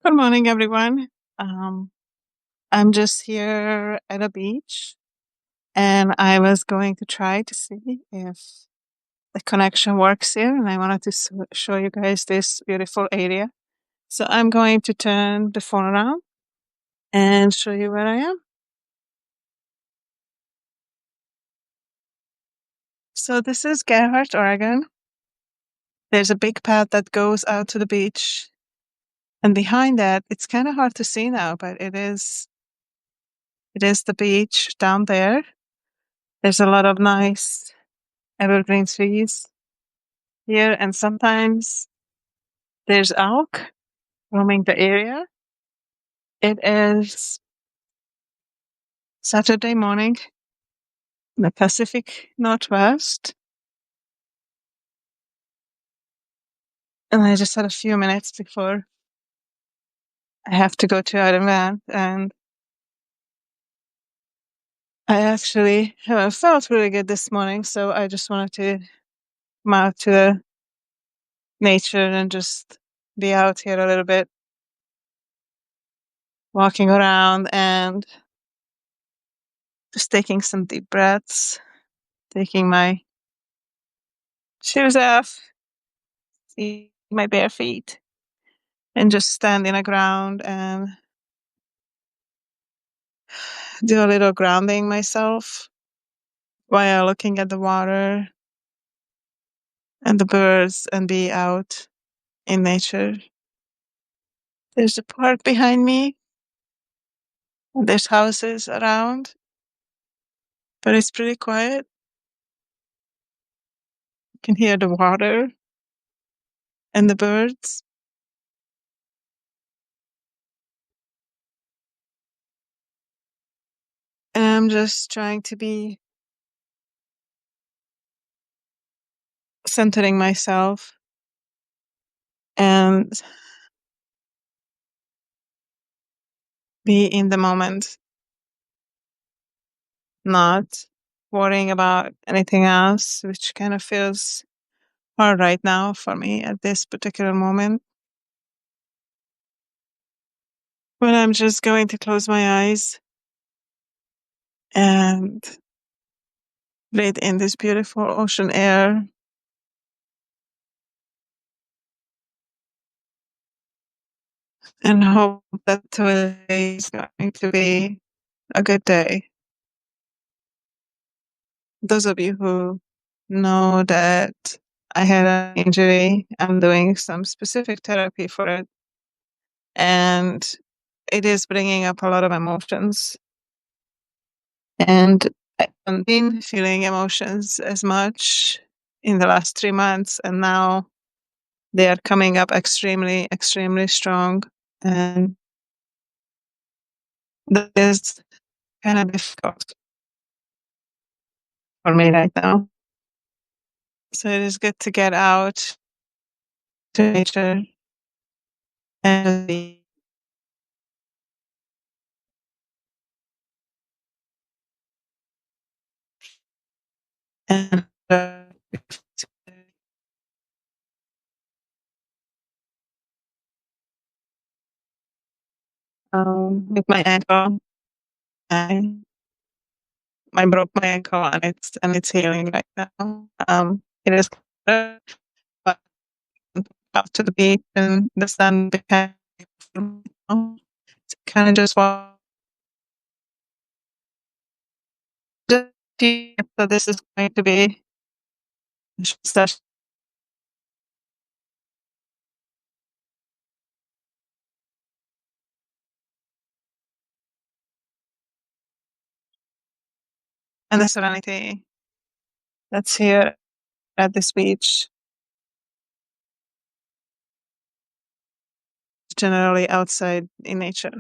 Good morning, everyone. Um, I'm just here at a beach, and I was going to try to see if the connection works here, and I wanted to show you guys this beautiful area. So I'm going to turn the phone around and show you where I am. So this is Gerhardt, Oregon. There's a big path that goes out to the beach, and behind that, it's kind of hard to see now, but it is the beach down there. There's a lot of nice evergreen trees here, and sometimes there's elk roaming the area. It is Saturday morning in the Pacific Northwest, and I just had a few minutes before I have to go to an event, and I actually felt really good this morning, so I just wanted to come out to the nature and just be out here a little bit, walking around and just taking some deep breaths, taking my shoes off, see my bare feet, and just stand in the ground and do a little grounding myself while looking at the water and the birds and be out in nature. There's a park behind me. There's houses around, but it's pretty quiet. You can hear the water and the birds. And I'm just trying to be centering myself and be in the moment, not worrying about anything else, which kind of feels hard right now for me at this particular moment. But I'm just going to close my eyes and breathe in this beautiful ocean air and hope that today is going to be a good day. Those of you who know that I had an injury, I'm doing some specific therapy for it, and it is bringing up a lot of emotions. And I haven't been feeling emotions as much in the last 3 months, and now they are coming up extremely, extremely strong. And that is kind of difficult for me right now. So it is good to get out to nature and be. And with my ankle, I broke my ankle and it's healing right now. It is, but out to the beach and the sun became kind of just walk. So this is going to be such. And the serenity that's here at this beach, generally outside in nature.